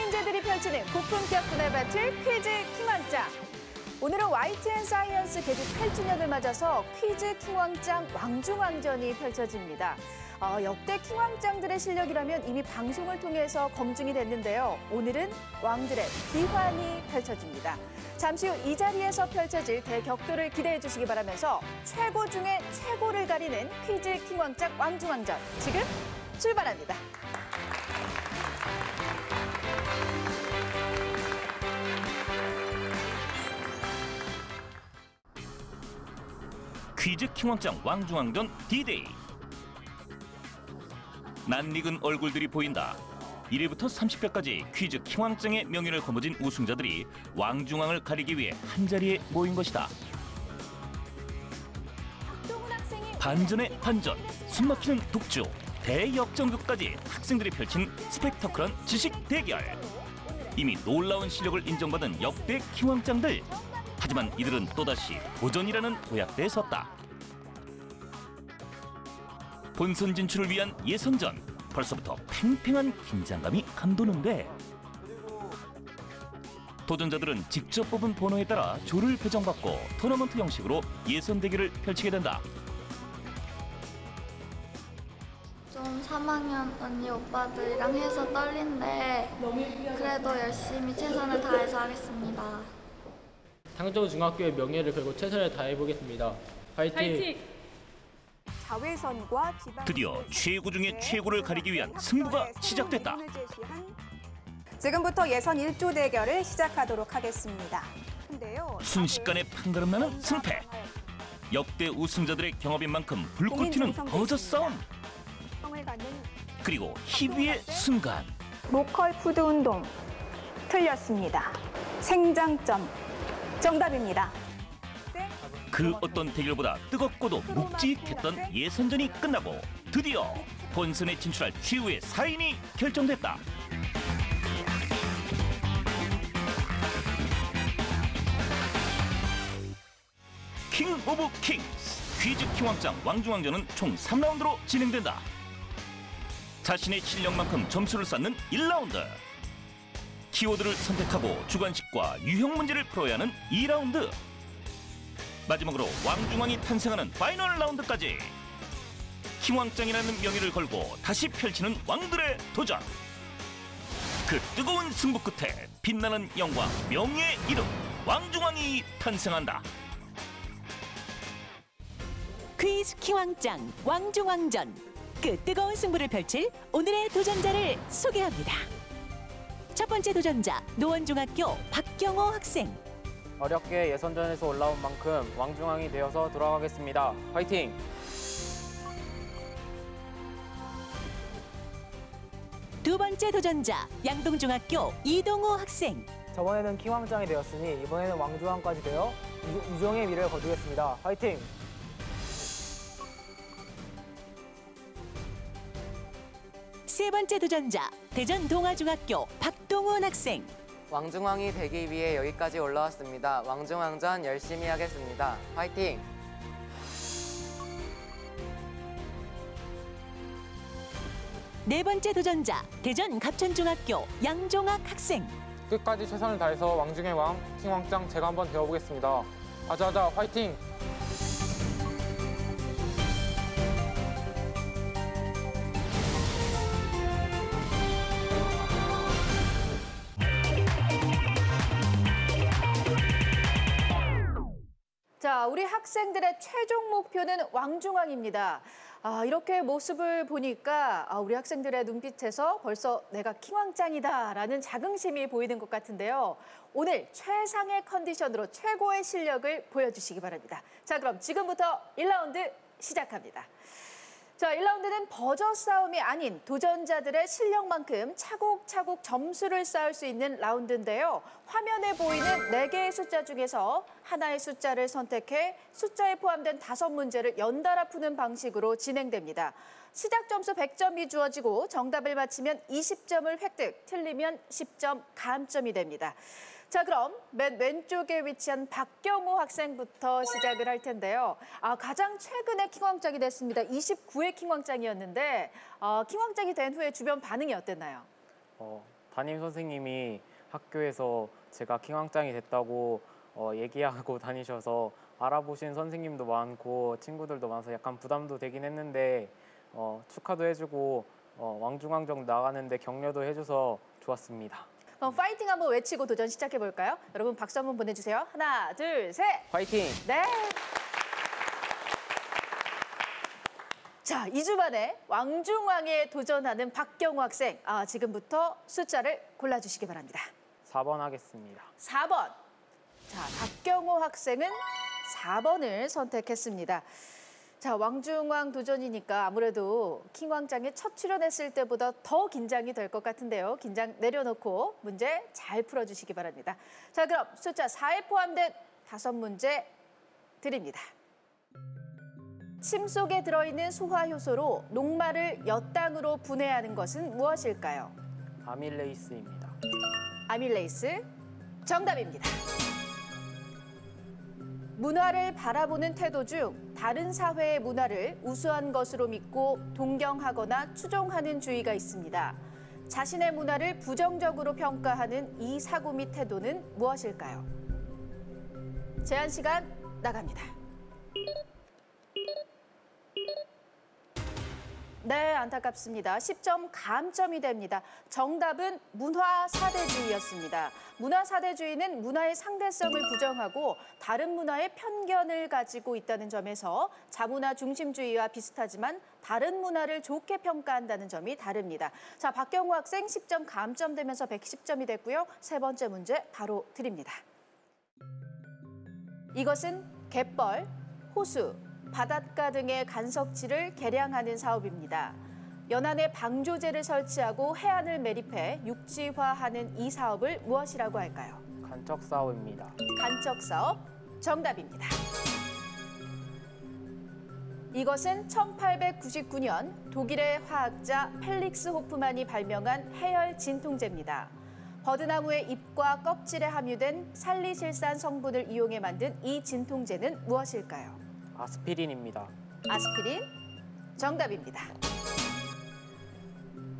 천재들이 펼치는 고품격 문화 배틀 퀴즈 킹왕짱. 오늘은 YTN-사이언스 데뷔 8주년을 맞아서 퀴즈 킹왕짱 왕중왕전이 펼쳐집니다. 역대 킹왕짱들의 실력이라면 이미 방송을 통해서 검증이 됐는데요. 오늘은 왕들의 비환이 펼쳐집니다. 잠시 후 이 자리에서 펼쳐질 대격돌을 기대해 주시기 바라면서 최고 중에 최고를 가리는 퀴즈 킹왕짱 왕중왕전 지금 출발합니다. 퀴즈 킹왕짱 왕중왕전 D-Day. 낯익은 얼굴들이 보인다. 1위부터 30회까지 퀴즈 킹왕짱의 명예를 거머쥔 우승자들이 왕중왕을 가리기 위해 한자리에 모인 것이다. 반전의 반전, 숨막히는 독주, 대역전극까지 학생들이 펼친 스펙터클한 지식 대결. 이미 놀라운 실력을 인정받은 역대 킹왕짱들. 하지만 이들은 또다시 도전이라는 도약대에 섰다. 본선 진출을 위한 예선전. 벌써부터 팽팽한 긴장감이 감도는데 도전자들은 직접 뽑은 번호에 따라 조를 배정받고 토너먼트 형식으로 예선 대결을 펼치게 된다. 좀 3학년 언니 오빠들이랑 해서 떨린데 그래도 열심히 최선을 다해서 하겠습니다. 상정중학교의 명예를 걸고 최선을 다해보겠습니다. 화이팅! 자외선과 드디어 최고 중에 최고를 가리기 위한 승부가 시작됐다. 지금부터 예선 1조 대결을 시작하도록 하겠습니다. 순식간에 판가름 나는 승패. 역대 우승자들의 경험인 만큼 불꽃 튀는 버저 싸움. 그리고 희비의 순간. 로컬 푸드 운동 틀렸습니다. 생장점 정답입니다. 그 어떤 대결보다 뜨겁고도 묵직했던 예선전이 끝나고 드디어 본선에 진출할 최후의 4인이 결정됐다. 킹 오브 킹스 퀴즈 킹왕짱 왕중왕전은 총 3라운드로 진행된다. 자신의 실력만큼 점수를 쌓는 1라운드. 키워드를 선택하고 주관식과 유형 문제를 풀어야 하는 2라운드. 마지막으로 왕중왕이 탄생하는 파이널 라운드까지. 킹왕짱이라는 명예를 걸고 다시 펼치는 왕들의 도전. 그 뜨거운 승부 끝에 빛나는 영광, 명예의 이름 왕중왕이 탄생한다. 퀴즈 킹왕짱 왕중왕전. 그 뜨거운 승부를 펼칠 오늘의 도전자를 소개합니다. 첫 번째 도전자 노원중학교 박경호 학생. 어렵게 예선전에서 올라온 만큼 왕중왕이 되어서 돌아가겠습니다. 화이팅! 두 번째 도전자 양동중학교 이동호 학생. 저번에는 킹왕짱이 되었으니 이번에는 왕중왕까지 되어 유종의 미를 거두겠습니다. 화이팅! 세 번째 도전자 대전동아중학교 박동훈 학생. 왕중왕이 되기 위해 여기까지 올라왔습니다. 왕중왕전 열심히 하겠습니다. 화이팅! 네 번째 도전자 대전 갑천중학교 양종학 학생. 끝까지 최선을 다해서 왕중의 왕, 킹왕짱 제가 한번 되어보겠습니다. 아자아자 화이팅! 자, 우리 학생들의 최종 목표는 왕중왕입니다. 이렇게 모습을 보니까 우리 학생들의 눈빛에서 벌써 내가 킹왕짱이다라는 자긍심이 보이는 것 같은데요. 오늘 최상의 컨디션으로 최고의 실력을 보여주시기 바랍니다. 자, 그럼 지금부터 1라운드 시작합니다. 자, 1라운드는 버저 싸움이 아닌 도전자들의 실력만큼 차곡차곡 점수를 쌓을 수 있는 라운드인데요. 화면에 보이는 4개의 숫자 중에서 하나의 숫자를 선택해 숫자에 포함된 5문제를 연달아 푸는 방식으로 진행됩니다. 시작 점수 100점이 주어지고 정답을 맞히면 20점을 획득, 틀리면 10점 감점이 됩니다. 자, 그럼 맨 왼쪽에 위치한 박경호 학생부터 시작을 할 텐데요. 가장 최근에 킹왕짱이 됐습니다. 29회 킹왕짱이었는데 킹왕짱이 된 후에 주변 반응이 어땠나요? 담임 선생님이 학교에서 제가 킹왕짱이 됐다고 얘기하고 다니셔서 알아보신 선생님도 많고 친구들도 많아서 약간 부담도 되긴 했는데 축하도 해주고 왕중왕전 나가는데 격려도 해줘서 좋았습니다. 그럼 파이팅 한번 외치고 도전 시작해 볼까요? 여러분 박수 한번 보내주세요. 하나, 둘, 셋. 화이팅! 네. 자, 2주 만에 왕중왕에 도전하는 박경호 학생. 지금부터 숫자를 골라주시기 바랍니다. 4번 하겠습니다. 4번. 자, 박경호 학생은 4번을 선택했습니다. 자, 왕중왕 도전이니까 아무래도 킹왕짱에 첫 출연했을 때보다 더 긴장이 될 것 같은데요. 긴장 내려놓고 문제 잘 풀어주시기 바랍니다. 자, 그럼 숫자 4에 포함된 5문제 드립니다. 침 속에 들어있는 소화효소로 녹말을 엿당으로 분해하는 것은 무엇일까요? 아밀레이스입니다. 아밀레이스 정답입니다. 문화를 바라보는 태도 중 다른 사회의 문화를 우수한 것으로 믿고 동경하거나 추종하는 주의가 있습니다. 자신의 문화를 부정적으로 평가하는 이 사고 및 태도는 무엇일까요? 제한 시간 나갑니다. 네, 안타깝습니다. 10점 감점이 됩니다. 정답은 문화사대주의였습니다. 문화사대주의는 문화의 상대성을 부정하고 다른 문화에 편견을 가지고 있다는 점에서 자문화 중심주의와 비슷하지만 다른 문화를 좋게 평가한다는 점이 다릅니다. 자, 박경호 학생 10점 감점되면서 110점이 됐고요. 세 번째 문제 바로 드립니다. 이것은 갯벌, 호수, 바닷가 등의 간석지를 개량하는 사업입니다. 연안에 방조제를 설치하고 해안을 매립해 육지화하는 이 사업을 무엇이라고 할까요? 간척 사업입니다. 간척 사업 정답입니다. 이것은 1899년 독일의 화학자 펠릭스 호프만이 발명한 해열 진통제입니다. 버드나무의 잎과 껍질에 함유된 살리실산 성분을 이용해 만든 이 진통제는 무엇일까요? 아스피린입니다. 아스피린 정답입니다.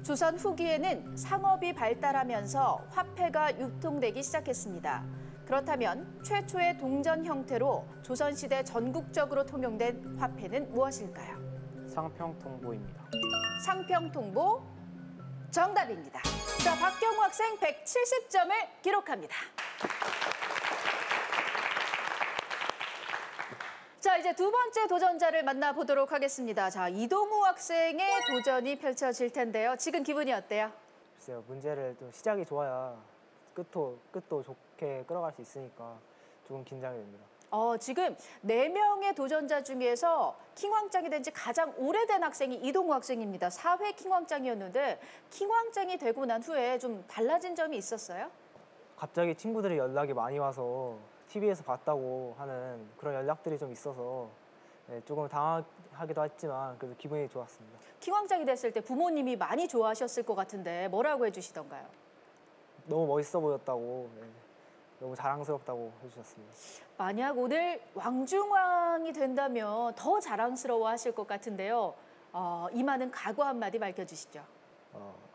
조선 후기에는 상업이 발달하면서 화폐가 유통되기 시작했습니다. 그렇다면 최초의 동전 형태로 조선시대 전국적으로 통용된 화폐는 무엇일까요? 상평통보입니다. 상평통보 정답입니다. 자, 박경호 학생 170점을 기록합니다. 자, 이제 두 번째 도전자를 만나보도록 하겠습니다. 자, 이동우 학생의 도전이 펼쳐질 텐데요. 지금 기분이 어때요? 글쎄요, 문제를 좀 시작이 좋아야 끝도 좋게 끌어갈 수 있으니까 조금 긴장이 됩니다. 지금 4명의 도전자 중에서 킹왕짱이 된 지 가장 오래된 학생이 이동우 학생입니다. 4회 킹왕짱이었는데 킹왕짱이 되고 난 후에 좀 달라진 점이 있었어요? 갑자기 친구들이 연락이 많이 와서 TV에서 봤다고 하는 그런 연락들이 좀 있어서 조금 당황하기도 했지만 그래도 기분이 좋았습니다. 킹왕짱이 됐을 때 부모님이 많이 좋아하셨을 것 같은데 뭐라고 해주시던가요? 너무 멋있어 보였다고, 너무 자랑스럽다고 해주셨습니다. 만약 오늘 왕중왕이 된다면 더 자랑스러워 하실 것 같은데요. 이 많은 각오 한마디 밝혀주시죠.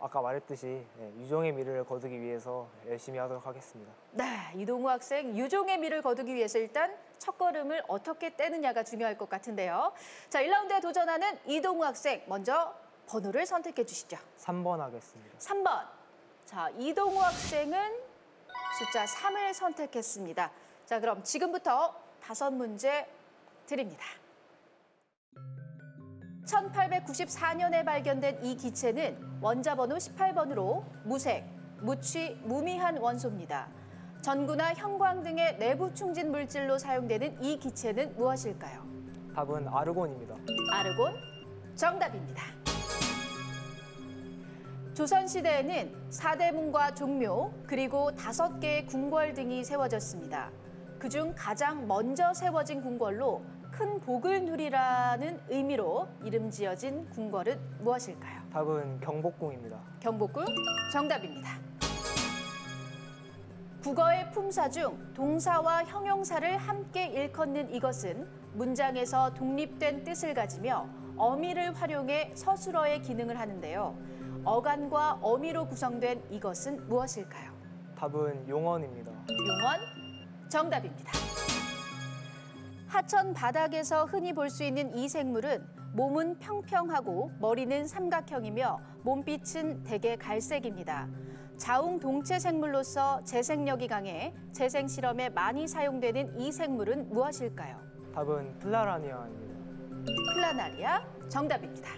아까 말했듯이 유종의 미를 거두기 위해서 열심히 하도록 하겠습니다. 네, 이동우 학생 유종의 미를 거두기 위해서 일단 첫걸음을 어떻게 떼느냐가 중요할 것 같은데요. 자, 1라운드에 도전하는 이동우 학생 먼저 번호를 선택해 주시죠. 3번 하겠습니다. 3번. 자, 이동우 학생은 숫자 3을 선택했습니다. 자, 그럼 지금부터 5문제 드립니다. 1894년에 발견된 이 기체는 원자번호 18번으로 무색, 무취, 무미한 원소입니다. 전구나 형광 등의 내부 충진 물질로 사용되는 이 기체는 무엇일까요? 답은 아르곤입니다. 아르곤 정답입니다. 조선시대에는 사대문과 종묘 그리고 5개의 궁궐 등이 세워졌습니다. 그중 가장 먼저 세워진 궁궐로 큰 복을 누리라는 의미로 이름 지어진 궁궐은 무엇일까요? 답은 경복궁입니다. 경복궁 정답입니다. 국어의 품사 중 동사와 형용사를 함께 일컫는 이것은 문장에서 독립된 뜻을 가지며 어미를 활용해 서술어의 기능을 하는데요. 어간과 어미로 구성된 이것은 무엇일까요? 답은 용언입니다. 용언 정답입니다. 하천 바닥에서 흔히 볼 수 있는 이 생물은 몸은 평평하고 머리는 삼각형이며 몸빛은 대개 갈색입니다. 자웅동체 생물로서 재생력이 강해 재생 실험에 많이 사용되는 이 생물은 무엇일까요? 답은 플라라니아입니다. 플라나리아 정답입니다.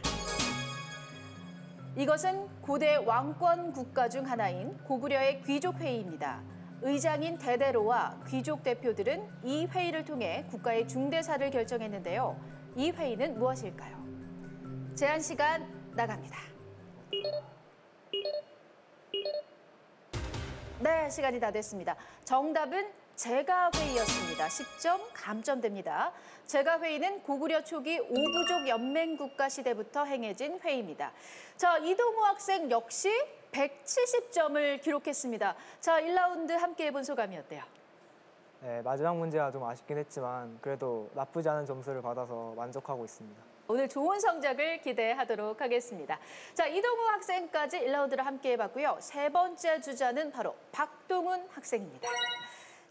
이것은 고대 왕권 국가 중 하나인 고구려의 귀족회의입니다. 의장인 대대로와 귀족 대표들은 이 회의를 통해 국가의 중대사를 결정했는데요. 이 회의는 무엇일까요? 제한 시간 나갑니다. 네, 시간이 다 됐습니다. 정답은 제가회의였습니다. 10점 감점됩니다. 제가회의는 고구려 초기 오부족 연맹국가 시대부터 행해진 회의입니다. 자, 이동우 학생 역시 170점을 기록했습니다. 자, 1라운드 함께 해본 소감이 어때요? 네, 마지막 문제가 좀 아쉽긴 했지만 그래도 나쁘지 않은 점수를 받아서 만족하고 있습니다. 오늘 좋은 성적을 기대하도록 하겠습니다. 자, 이동우 학생까지 1라운드를 함께 해봤고요. 세 번째 주자는 바로 박동훈 학생입니다.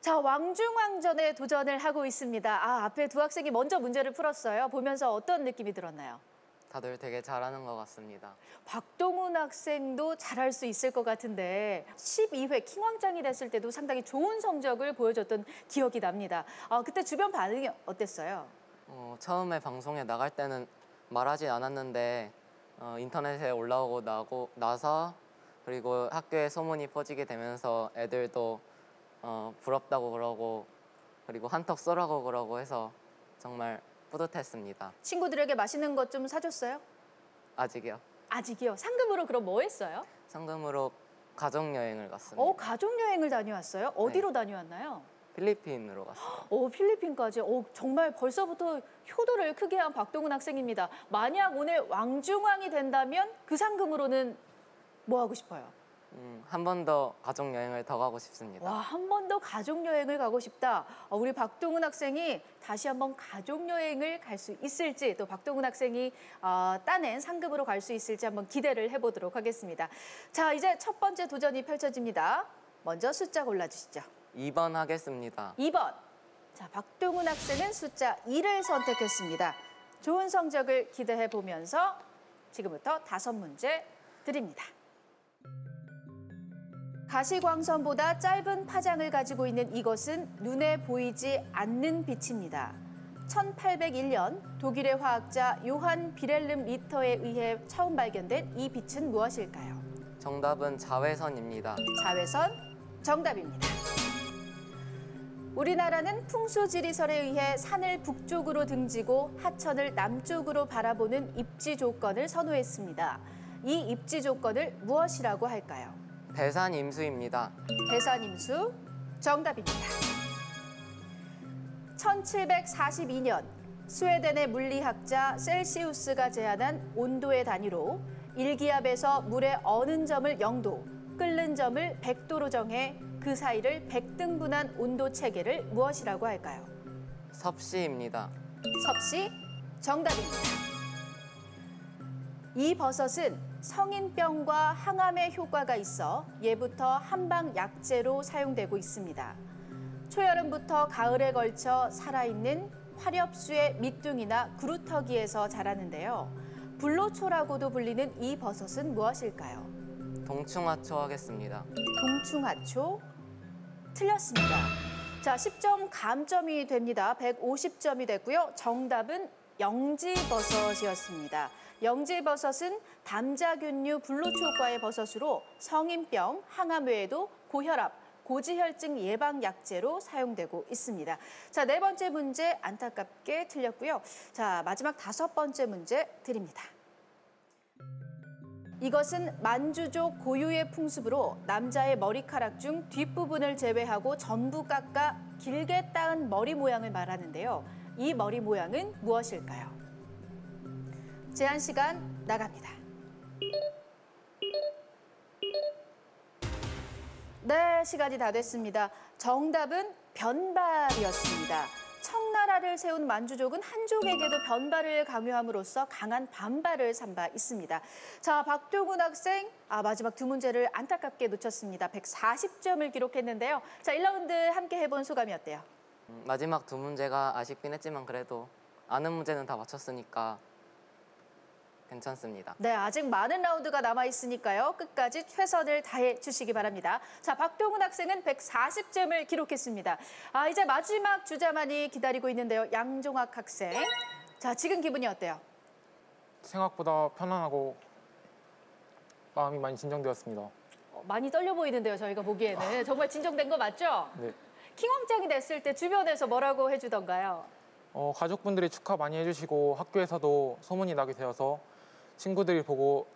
자, 왕중왕전에 도전을 하고 있습니다. 앞에 두 학생이 먼저 문제를 풀었어요. 보면서 어떤 느낌이 들었나요? 다들 되게 잘하는 것 같습니다. 박동훈 학생도 잘할 수 있을 것 같은데 12회 킹왕짱이 됐을 때도 상당히 좋은 성적을 보여줬던 기억이 납니다. 그때 주변 반응이 어땠어요? 처음에 방송에 나갈 때는 말하지 않았는데 인터넷에 올라오고 나서 그리고 학교에 소문이 퍼지게 되면서 애들도 부럽다고 그러고 그리고 한턱 쏘라고 그러고 해서 정말 뿌듯했습니다. 친구들에게 맛있는 것 좀 사줬어요? 아직이요. 아직이요? 상금으로 그럼 뭐 했어요? 상금으로 가족여행을 갔습니다. 가족여행을 다녀왔어요? 어디로 다녀왔나요? 필리핀으로 갔습니다. 필리핀까지. 정말 벌써부터 효도를 크게 한 박동훈 학생입니다. 만약 오늘 왕중왕이 된다면 그 상금으로는 뭐 하고 싶어요? 한 번 더 가족여행을 더 가고 싶습니다. 와, 한 번 더 가족여행을 가고 싶다. 우리 박동훈 학생이 다시 한번 가족여행을 갈 수 있을지 또 박동훈 학생이 따낸 상금으로 갈 수 있을지 한번 기대를 해보도록 하겠습니다. 자, 이제 첫 번째 도전이 펼쳐집니다. 먼저 숫자 골라주시죠. 2번 하겠습니다. 2번. 자, 박동훈 학생은 숫자 2를 선택했습니다. 좋은 성적을 기대해 보면서 지금부터 5문제 드립니다. 가시광선보다 짧은 파장을 가지고 있는 이것은 눈에 보이지 않는 빛입니다. 1801년 독일의 화학자 요한 비렐름 리터에 의해 처음 발견된 이 빛은 무엇일까요? 정답은 자외선입니다. 자외선 정답입니다. 우리나라는 풍수지리설에 의해 산을 북쪽으로 등지고 하천을 남쪽으로 바라보는 입지 조건을 선호했습니다. 이 입지 조건을 무엇이라고 할까요? 배산임수입니다. 배산임수 정답입니다. 1742년 스웨덴의 물리학자 셀시우스가 제안한 온도의 단위로 일기압에서 물의 어는 점을 0도, 끓는 점을 100도로 정해 그 사이를 100등분한 온도 체계를 무엇이라고 할까요? 섭씨입니다. 섭씨 정답입니다. 이 버섯은 성인병과 항암에 효과가 있어 예부터 한방 약재로 사용되고 있습니다. 초여름부터 가을에 걸쳐 살아있는 화렵수의 밑둥이나 구루터기에서 자라는데요. 불로초라고도 불리는 이 버섯은 무엇일까요? 동충하초 하겠습니다. 동충하초 틀렸습니다. 자, 10점 감점이 됩니다. 150점이 됐고요. 정답은 영지버섯이었습니다. 영지버섯은 담자균류 불로초과의 버섯으로 성인병, 항암 외에도 고혈압, 고지혈증 예방 약재로 사용되고 있습니다. 자, 네 번째 문제 안타깝게 틀렸고요. 자, 마지막 5번째 문제 드립니다. 이것은 만주족 고유의 풍습으로 남자의 머리카락 중 뒷부분을 제외하고 전부 깎아 길게 따은 머리 모양을 말하는데요. 이 머리 모양은 무엇일까요? 제한 시간 나갑니다. 네, 시간이 다 됐습니다. 정답은 변발이었습니다. 청나라를 세운 만주족은 한족에게도 변발을 강요함으로써 강한 반발을 산 바 있습니다. 자, 박동훈 학생 마지막 두 문제를 안타깝게 놓쳤습니다. 140점을 기록했는데요. 자, 1라운드 함께 해본 소감이 어때요? 마지막 두 문제가 아쉽긴 했지만 그래도 아는 문제는 다 맞췄으니까 괜찮습니다. 네, 아직 많은 라운드가 남아있으니까요. 끝까지 최선을 다해 주시기 바랍니다. 자, 박동훈 학생은 140점을 기록했습니다. 이제 마지막 주자만이 기다리고 있는데요. 양종학 학생. 자, 지금 기분이 어때요? 생각보다 편안하고 마음이 많이 진정되었습니다. 많이 떨려 보이는데요, 저희가 보기에는. 정말 진정된 거 맞죠? 네. 킹왕짱이 됐을 때 주변에서 뭐라고 해주던가요? 가족분들이 축하 많이 해주시고 학교에서도 소문이 나게 되어서 친구들이 보고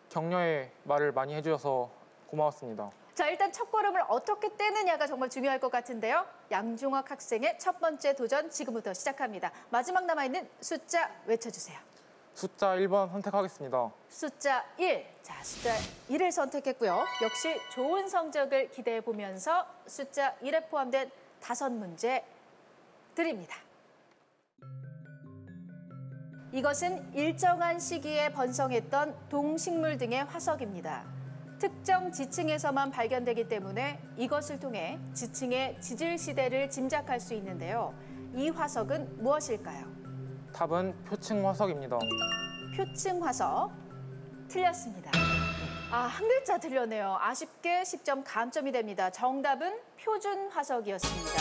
격려의 말을 많이 해주셔서 고마웠습니다. 자, 일단 첫 걸음을 어떻게 떼느냐가 정말 중요할 것 같은데요. 양종학 학생의 첫 번째 도전 지금부터 시작합니다. 마지막 남아있는 숫자 외쳐주세요. 숫자 1번 선택하겠습니다. 숫자 1. 자, 숫자 1을 선택했고요. 역시 좋은 성적을 기대해 보면서 숫자 1에 포함된 5문제 드립니다. 이것은 일정한 시기에 번성했던 동식물 등의 화석입니다. 특정 지층에서만 발견되기 때문에 이것을 통해 지층의 지질 시대를 짐작할 수 있는데요. 이 화석은 무엇일까요? 답은 표층 화석입니다. 표층 화석. 틀렸습니다. 한 글자 틀렸네요. 아쉽게 10점 감점이 됩니다. 정답은 표준 화석이었습니다.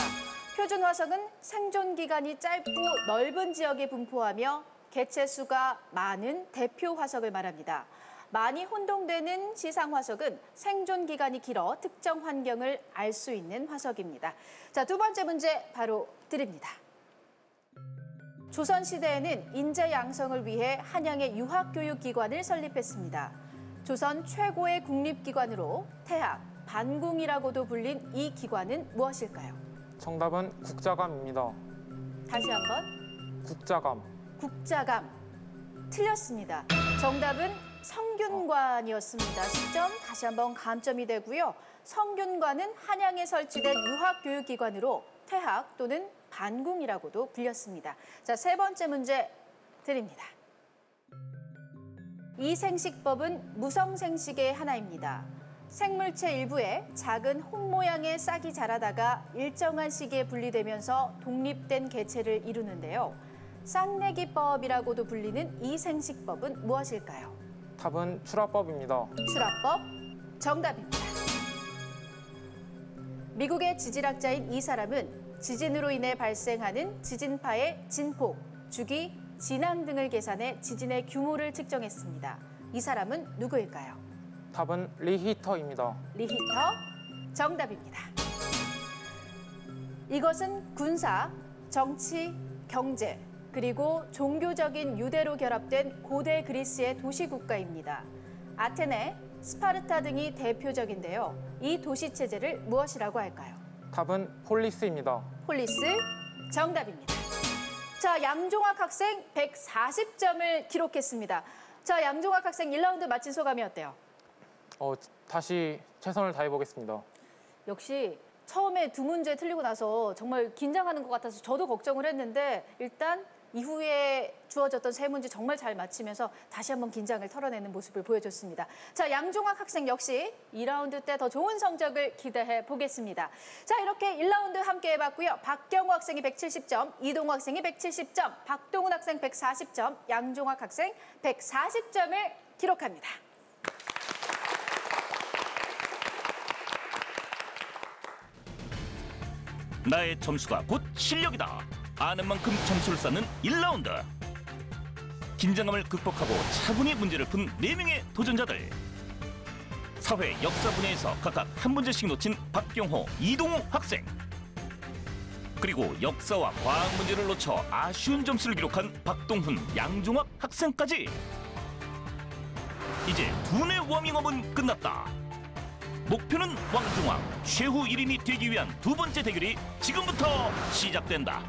표준 화석은 생존 기간이 짧고 넓은 지역에 분포하며 개체 수가 많은 대표 화석을 말합니다. 많이 혼동되는 지상 화석은 생존 기간이 길어 특정 환경을 알 수 있는 화석입니다. 자, 두 번째 문제 바로 드립니다. 조선시대에는 인재 양성을 위해 한양의 유학교육기관을 설립했습니다. 조선 최고의 국립기관으로 태학, 반궁이라고도 불린 이 기관은 무엇일까요? 정답은 국자감입니다. 다시 한번. 국자감. 국자감. 틀렸습니다. 정답은 성균관이었습니다. 10점 다시 한번 감점이 되고요. 성균관은 한양에 설치된 유학교육기관으로 태학 또는 반궁이라고도 불렸습니다. 자, 세 번째 문제 드립니다. 이 생식법은 무성생식의 하나입니다. 생물체 일부에 작은 홍 모양의 싹이 자라다가 일정한 시기에 분리되면서 독립된 개체를 이루는데요. 쌍내기법이라고도 불리는 이 생식법은 무엇일까요? 답은 출하법입니다. 출하법 정답입니다. 미국의 지질학자인 이 사람은 지진으로 인해 발생하는 지진파의 진폭, 주기, 진앙 등을 계산해 지진의 규모를 측정했습니다. 이 사람은 누구일까요? 답은 리히터입니다. 리히터 정답입니다. 이것은 군사, 정치, 경제, 그리고 종교적인 유대로 결합된 고대 그리스의 도시국가입니다. 아테네, 스파르타 등이 대표적인데요. 이 도시체제를 무엇이라고 할까요? 답은 폴리스입니다. 폴리스 정답입니다. 자, 양종학 학생 140점을 기록했습니다. 자, 양종학 학생 1라운드 마친 소감이 어때요? 다시 최선을 다해보겠습니다. 역시 처음에 두 문제 틀리고 나서 정말 긴장하는 것 같아서 저도 걱정을 했는데 일단 이후에 주어졌던 세 문제 정말 잘 맞히면서 다시 한번 긴장을 털어내는 모습을 보여줬습니다. 자, 양종학 학생 역시 2라운드 때 더 좋은 성적을 기대해 보겠습니다. 자, 이렇게 1라운드 함께 해봤고요. 박경호 학생이 170점, 이동호 학생이 170점, 박동훈 학생 140점, 양종학 학생 140점을 기록합니다. 나의 점수가 곧 실력이다. 아는 만큼 점수를 쌓는 1라운드. 긴장감을 극복하고 차분히 문제를 푼 4명의 도전자들. 사회 역사 분야에서 각각 한 문제씩 놓친 박경호, 이동호 학생. 그리고 역사와 과학 문제를 놓쳐 아쉬운 점수를 기록한 박동훈, 양종학 학생까지. 이제 두뇌 워밍업은 끝났다. 목표는 왕중왕, 최후 1인이 되기 위한 두 번째 대결이 지금부터 시작된다.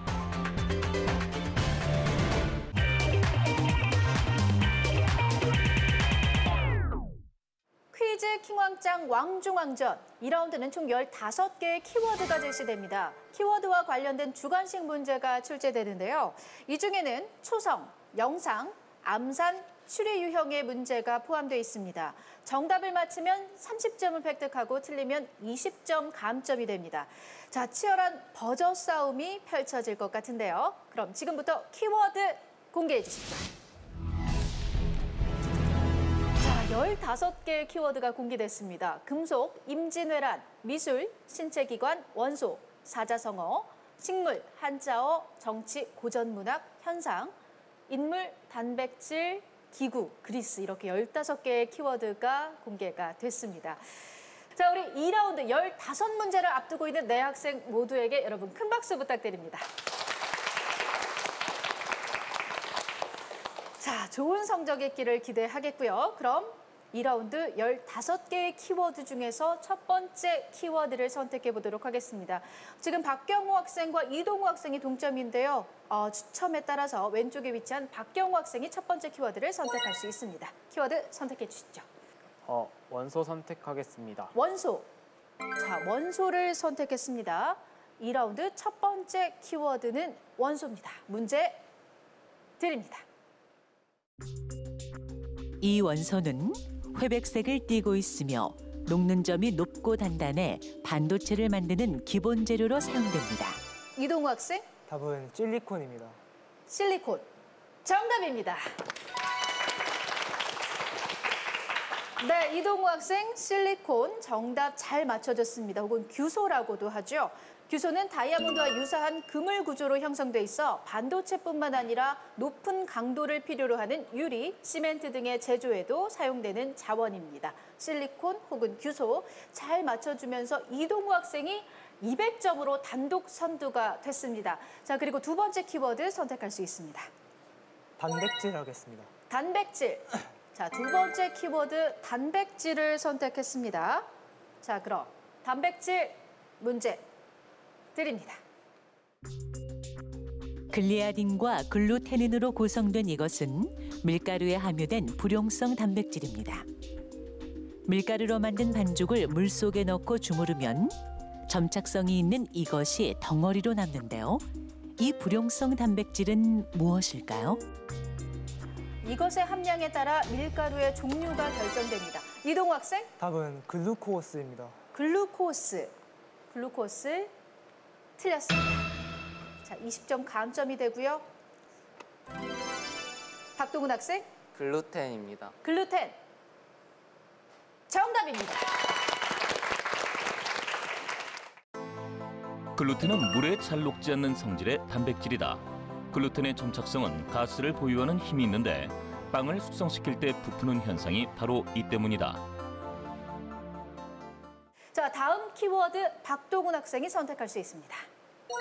퀴즈 킹왕짱 왕중왕전 2라운드는 총 15개의 키워드가 제시됩니다. 키워드와 관련된 주관식 문제가 출제되는데요. 이 중에는 초성, 영상, 암산, 추리 유형의 문제가 포함되어 있습니다. 정답을 맞히면 30점을 획득하고 틀리면 20점 감점이 됩니다. 자, 치열한 버저 싸움이 펼쳐질 것 같은데요. 그럼 지금부터 키워드 공개해 주시죠. 자, 15개의 키워드가 공개됐습니다. 금속, 임진왜란, 미술, 신체기관, 원소, 사자성어, 식물, 한자어, 정치, 고전문학, 현상, 인물, 단백질, 기구, 그리스 이렇게 15개의 키워드가 공개가 됐습니다. 자, 우리 2라운드 15문제를 앞두고 있는 네 학생 모두에게 여러분 큰 박수 부탁드립니다. 자, 좋은 성적 있기를 기대하겠고요. 그럼 2라운드 15개의 키워드 중에서 첫 번째 키워드를 선택해 보도록 하겠습니다. 지금 박경호 학생과 이동우 학생이 동점인데요. 추첨에 따라서 왼쪽에 위치한 박경호 학생이 첫 번째 키워드를 선택할 수 있습니다. 키워드 선택해 주시죠. 원소 선택하겠습니다. 원소. 자, 원소를 선택했습니다. 2라운드 첫 번째 키워드는 원소입니다. 문제 드립니다. 이 원소는 회백색을 띠고 있으며 녹는 점이 높고 단단해 반도체를 만드는 기본 재료로 사용됩니다. 이동우 학생, 답은 실리콘입니다. 실리콘. 정답입니다. 네, 이동우 학생 실리콘 정답 잘 맞춰줬습니다. 혹은 규소라고도 하죠. 규소는 다이아몬드와 유사한 그물 구조로 형성돼 있어 반도체뿐만 아니라 높은 강도를 필요로 하는 유리, 시멘트 등의 제조에도 사용되는 자원입니다. 실리콘 혹은 규소 잘 맞춰주면서 이동우 학생이 200점으로 단독 선두가 됐습니다. 자, 그리고 두 번째 키워드 선택할 수 있습니다. 단백질 하겠습니다. 단백질. 자, 두 번째 키워드 단백질을 선택했습니다. 자, 그럼 단백질 문제 드립니다. 글리아딘과 글루테닌으로 구성된 이것은 밀가루에 함유된 불용성 단백질입니다. 밀가루로 만든 반죽을 물속에 넣고 주무르면 점착성이 있는 이것이 덩어리로 남는데요. 이 불용성 단백질은 무엇일까요? 이것의 함량에 따라 밀가루의 종류가 결정됩니다. 이동우 학생, 답은 글루코스입니다. 글루코스. 글루코스 틀렸습니다. 자, 20점 감점이 되고요. 박동훈 학생, 글루텐입니다. 글루텐. 정답입니다. 글루텐은 물에 잘 녹지 않는 성질의 단백질이다. 글루텐의 점착성은 가스를 보유하는 힘이 있는데 빵을 숙성시킬 때 부푸는 현상이 바로 이 때문이다. 자, 다음 키워드 박동훈 학생이 선택할 수 있습니다.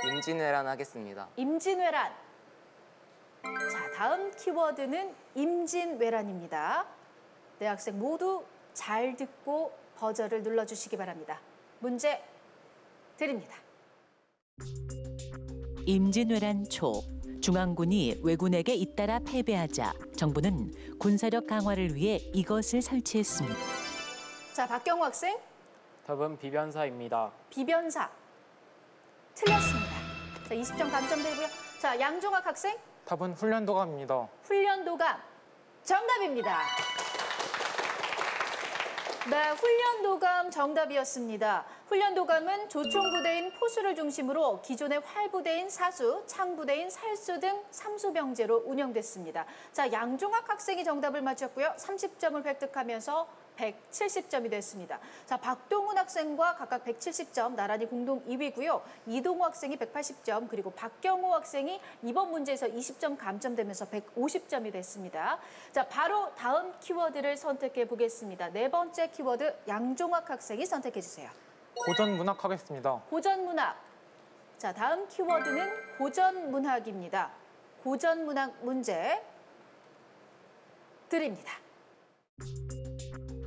임진왜란 하겠습니다. 임진왜란. 자, 다음 키워드는 임진왜란입니다. 네 학생 모두 잘 듣고 버저를 눌러주시기 바랍니다. 문제 드립니다. 임진왜란 초 중앙군이 왜군에게 잇따라 패배하자 정부는 군사력 강화를 위해 이것을 설치했습니다. 자, 박경호 학생, 답은 비변사입니다. 비변사. 틀렸습니다. 자, 20점 감점되고요. 자, 양종학 학생, 답은 훈련도감입니다. 훈련도감. 정답입니다. 네, 훈련도감 정답이었습니다. 훈련도감은 조총부대인 포수를 중심으로 기존의 활부대인 사수, 창부대인 살수 등 삼수병제로 운영됐습니다. 자, 양종학 학생이 정답을 맞췄고요. 30점을 획득하면서 170점이 됐습니다. 자, 박동훈 학생과 각각 170점, 나란히 공동 2위고요. 이동우 학생이 180점, 그리고 박경호 학생이 이번 문제에서 20점 감점되면서 150점이 됐습니다. 자, 바로 다음 키워드를 선택해 보겠습니다. 네 번째 키워드 양종학 학생이 선택해 주세요. 고전문학 하겠습니다. 고전문학. 자, 다음 키워드는 고전문학입니다. 고전문학 문제 드립니다.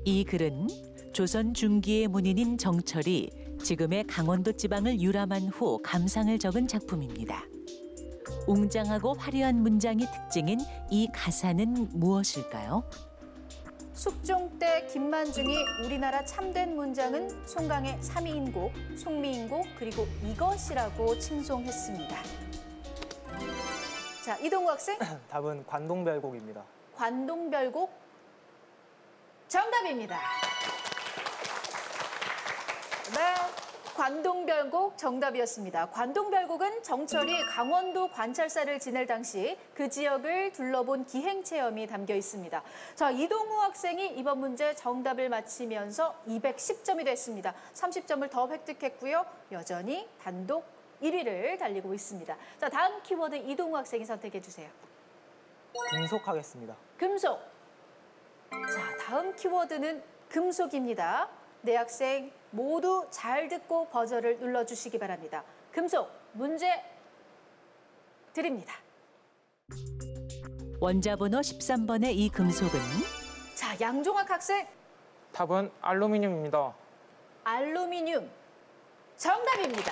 이 글은 조선 중기의 문인인 정철이 지금의 강원도 지방을 유람한 후 감상을 적은 작품입니다. 웅장하고 화려한 문장이 특징인 이 가사는 무엇일까요? 숙종 때 김만중이 우리나라 참된 문장은 송강의 삼위인곡, 송미인곡 그리고 이것이라고 칭송했습니다. 자, 이동우 학생. 답은 관동별곡입니다. 관동별곡 정답입니다. 네, 관동별곡 정답이었습니다. 관동별곡은 정철이 강원도 관찰사를 지낼 당시 그 지역을 둘러본 기행체험이 담겨 있습니다. 자, 이동우 학생이 이번 문제 정답을 맞히면서 210점이 됐습니다. 30점을 더 획득했고요. 여전히 단독 1위를 달리고 있습니다. 자, 다음 키워드 이동우 학생이 선택해 주세요. 금속하겠습니다. 금속. 자, 다음 키워드는 금속입니다. 네 학생 모두 잘 듣고 버저를 눌러주시기 바랍니다. 금속 문제 드립니다. 원자번호 13번의 이 금속은 자, 양종학 학생 답은 알루미늄입니다. 알루미늄 정답입니다.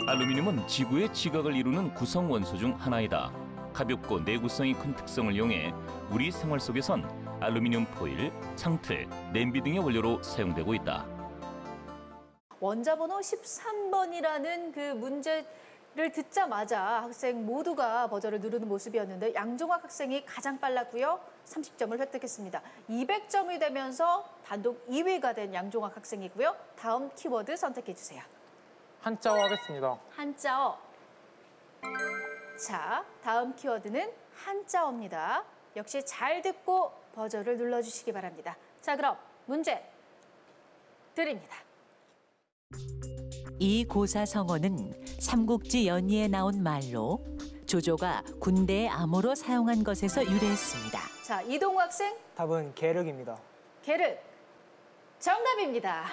알루미늄은 지구의 지각을 이루는 구성 원소 중 하나이다. 가볍고 내구성이 큰 특성을 이용해 우리 생활 속에선 알루미늄 포일, 창틀, 냄비 등의 원료로 사용되고 있다. 원자번호 13번이라는 그 문제를 듣자마자 학생 모두가 버저를 누르는 모습이었는데 양종학 학생이 가장 빨랐고요. 30점을 획득했습니다. 200점이 되면서 단독 2위가 된 양종학 학생이고요. 다음 키워드 선택해 주세요. 한자어 하겠습니다. 한자어. 자, 다음 키워드는 한자어입니다. 역시 잘 듣고 버저를 눌러주시기 바랍니다. 자, 그럼 문제 드립니다. 이 고사성어는 삼국지 연의에 나온 말로 조조가 군대의 암호로 사용한 것에서 유래했습니다. 자, 이동우 학생 답은 계륵입니다. 계륵 정답입니다.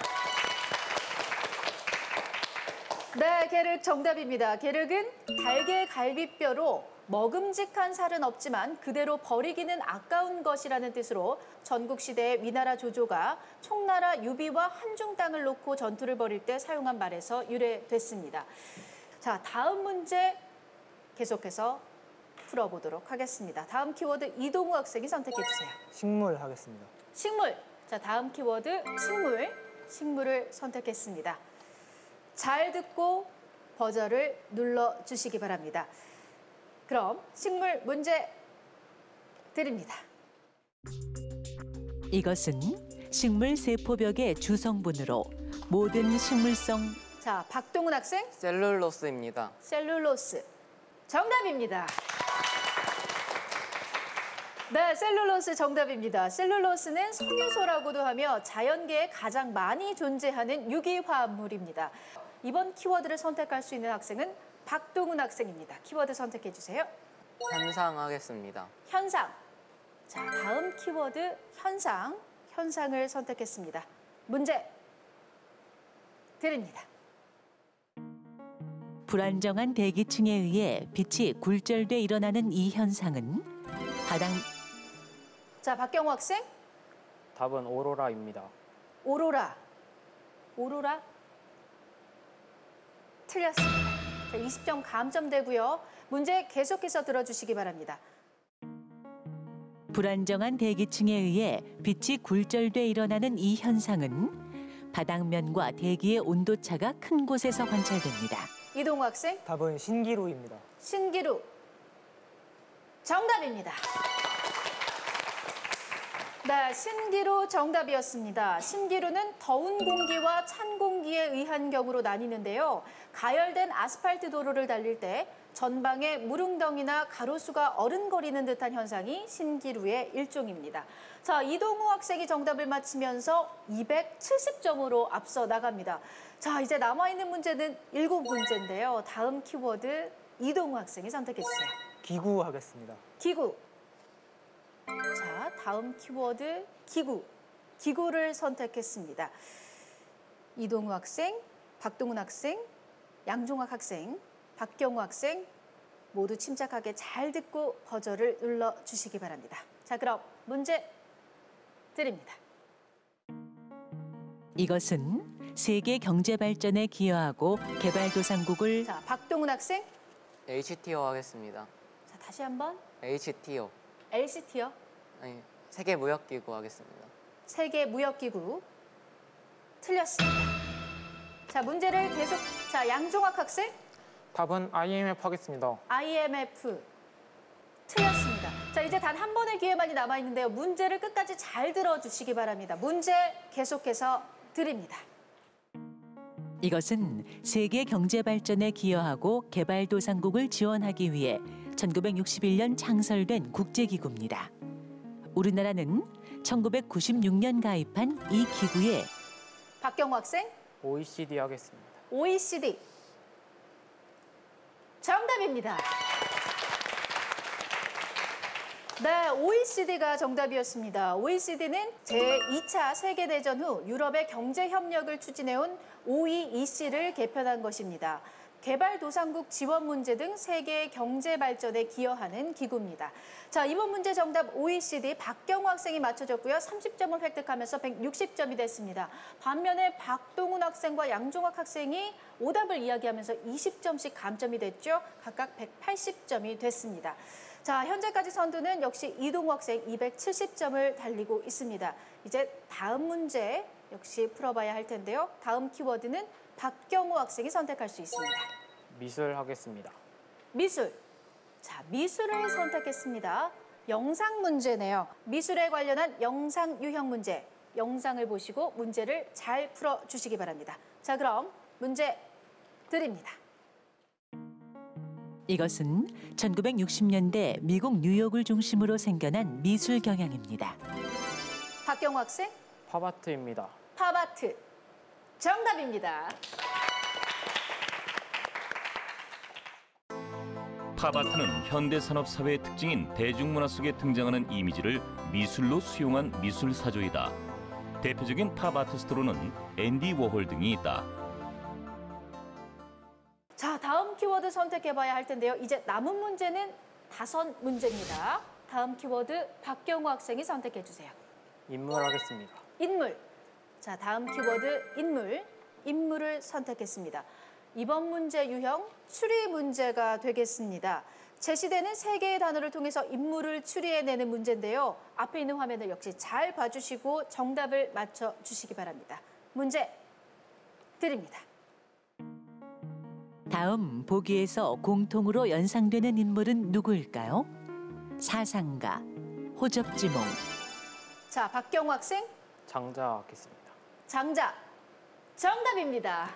네, 계륵 정답입니다. 계륵은 달개 갈비뼈로 먹음직한 살은 없지만 그대로 버리기는 아까운 것이라는 뜻으로 전국시대의 위나라 조조가 총나라 유비와 한중 땅을 놓고 전투를 벌일 때 사용한 말에서 유래됐습니다. 자, 다음 문제 계속해서 풀어보도록 하겠습니다. 다음 키워드 이동우 학생이 선택해 주세요. 식물 하겠습니다. 식물. 자, 다음 키워드 식물. 식물을 선택했습니다. 잘 듣고 버저를 눌러주시기 바랍니다. 그럼 식물 문제 드립니다. 이것은 식물 세포벽의 주성분으로 모든 식물성 자, 박동훈 학생 셀룰로스입니다. 셀룰로스 정답입니다. 네, 셀룰로스 정답입니다. 셀룰로스는 섬유소라고도 하며 자연계에 가장 많이 존재하는 유기화합물입니다. 이번 키워드를 선택할 수 있는 학생은 박동훈 학생입니다. 키워드 선택해 주세요. 현상 하겠습니다. 현상. 자, 다음 키워드 현상. 현상을 선택했습니다. 문제 드립니다. 불안정한 대기층에 의해 빛이 굴절돼 일어나는 이 현상은 바닥 자, 박경호 학생 답은 오로라입니다. 오로라. 오로라 틀렸습니다. 자, 20점 감점되고요. 문제 계속해서 들어주시기 바랍니다. 불안정한 대기층에 의해 빛이 굴절돼 일어나는 이 현상은 바닥면과 대기의 온도차가 큰 곳에서 관찰됩니다. 이동우 학생 답은 신기루입니다. 신기루 정답입니다. 네, 신기루 정답이었습니다. 신기루는 더운 공기와 찬 공기에 의한 경우로 나뉘는데요. 가열된 아스팔트 도로를 달릴 때 전방에 무릉덩이나 가로수가 어른거리는 듯한 현상이 신기루의 일종입니다. 자, 이동우 학생이 정답을 맞히면서 270점으로 앞서 나갑니다. 자, 이제 남아있는 문제는 7문제인데요. 다음 키워드 이동우 학생이 선택해 주세요. 기구 하겠습니다. 기구. 자, 다음 키워드 기구. 기구를 선택했습니다. 이동우 학생, 박동훈 학생, 양종학 학생, 박경호 학생 모두 침착하게 잘 듣고 버저를 눌러주시기 바랍니다. 자, 그럼 문제 드립니다. 이것은 세계 경제 발전에 기여하고 개발도상국을 자, 박동훈 학생. HTO 하겠습니다. 자, 다시 한번. HTO. LCT요? 아니, 세계무역기구 하겠습니다. 세계무역기구. 틀렸습니다. 자, 문제를 계속. 자, 양종학 학생. 답은 IMF 하겠습니다. IMF. 틀렸습니다. 자, 이제 단 한 번의 기회만이 남아있는데요. 문제를 끝까지 잘 들어주시기 바랍니다. 문제 계속해서 드립니다. 이것은 세계 경제 발전에 기여하고 개발도상국을 지원하기 위해 1961년 창설된 국제기구입니다. 우리나라는 1996년 가입한 이 기구에 박경호 학생. OECD 하겠습니다. OECD. 정답입니다. 네, OECD가 정답이었습니다. OECD는 제2차 세계대전 후 유럽의 경제협력을 추진해온 OEC를 개편한 것입니다. 개발도상국 지원 문제 등 세계의 경제 발전에 기여하는 기구입니다. 자, 이번 문제 정답 OECD 박경호 학생이 맞춰줬고요. 30점을 획득하면서 160점이 됐습니다. 반면에 박동훈 학생과 양종학 학생이 오답을 이야기하면서 20점씩 감점이 됐죠. 각각 180점이 됐습니다. 자, 현재까지 선두는 역시 이동우 학생 270점을 달리고 있습니다. 이제 다음 문제 역시 풀어봐야 할 텐데요. 다음 키워드는 박경호 학생이 선택할 수 있습니다. 미술 하겠습니다. 미술. 자, 미술을 선택했습니다. 영상 문제네요. 미술에 관련한 영상 유형 문제. 영상을 보시고 문제를 잘 풀어주시기 바랍니다. 자, 그럼 문제 드립니다. 이것은 1960년대 미국 뉴욕을 중심으로 생겨난 미술 경향입니다. 박경호 학생. 팝아트입니다. 팝아트. 정답입니다. 팝아트는 현대산업 사회의 특징인 대중문화 속에 등장하는 이미지를 미술로 수용한 미술사조이다. 대표적인 팝 아티스트로는 앤디 워홀 등이 있다. 자, 다음 키워드 선택해봐야 할 텐데요. 이제 남은 문제는 5문제입니다. 다음 키워드 박경호 학생이 선택해주세요. 인물 하겠습니다. 인물. 자, 다음 키워드 인물. 인물을 선택했습니다. 이번 문제 유형 추리 문제가 되겠습니다. 제시되는 3개의 단어를 통해서 인물을 추리해내는 문제인데요. 앞에 있는 화면을 역시 잘 봐주시고 정답을 맞춰주시기 바랍니다. 문제 드립니다. 다음 보기에서 공통으로 연상되는 인물은 누구일까요? 사상가, 호접지몽. 자, 박경호 학생. 장자 하겠습니다. 장자. 정답입니다.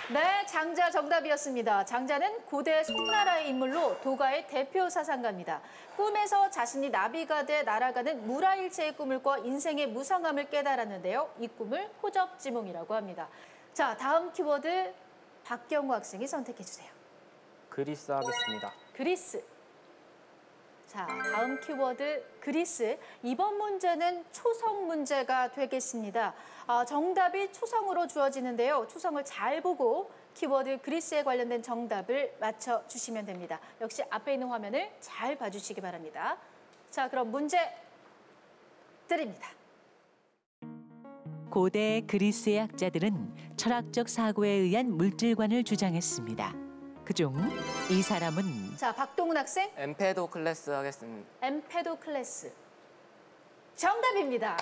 네, 장자 정답이었습니다. 장자는 고대 송나라의 인물로 도가의 대표 사상가입니다. 꿈에서 자신이 나비가 돼 날아가는 무라일체의 꿈을 꿔 인생의 무상함을 깨달았는데요. 이 꿈을 호접지몽이라고 합니다. 자, 다음 키워드 박경호 학생이 선택해 주세요. 그리스 하겠습니다. 그리스. 자, 다음 키워드 그리스. 이번 문제는 초성 문제가 되겠습니다. 정답이 초성으로 주어지는데요. 초성을 잘 보고 키워드 그리스에 관련된 정답을 맞춰주시면 됩니다. 역시 앞에 있는 화면을 잘 봐주시기 바랍니다. 자, 그럼 문제 드립니다. 고대 그리스의 학자들은 철학적 사고에 의한 물질관을 주장했습니다. 그중 이 사람은 자, 박동훈 학생. 엠페도클레스 하겠습니다. 엠페도클레스. 정답입니다.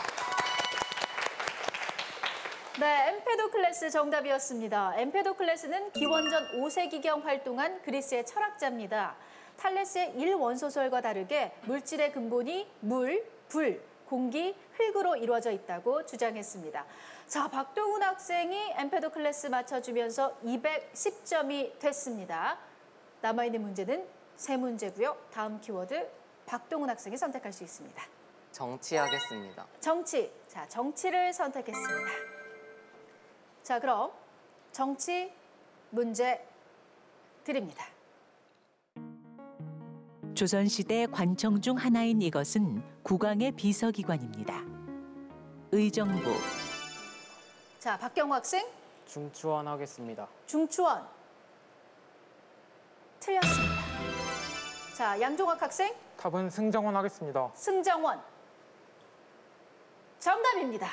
네, 엠페도클레스 정답이었습니다. 엠페도클레스는 기원전 5세기경 활동한 그리스의 철학자입니다. 탈레스의 1원소설과 다르게 물질의 근본이 물, 불, 공기, 흙으로 이루어져 있다고 주장했습니다. 자, 박동훈 학생이 엠페도클레스 맞춰주면서 210점이 됐습니다. 남아있는 문제는 3문제고요. 다음 키워드 박동훈 학생이 선택할 수 있습니다. 정치 하겠습니다. 정치. 자, 정치를 선택했습니다. 자, 그럼 정치 문제 드립니다. 조선시대 관청 중 하나인 이것은 국왕의 비서기관입니다. 의정부. 자, 박경호 학생. 중추원 하겠습니다. 중추원. 틀렸습니다. 자, 양종학 학생. 답은 승정원 하겠습니다. 승정원. 정답입니다.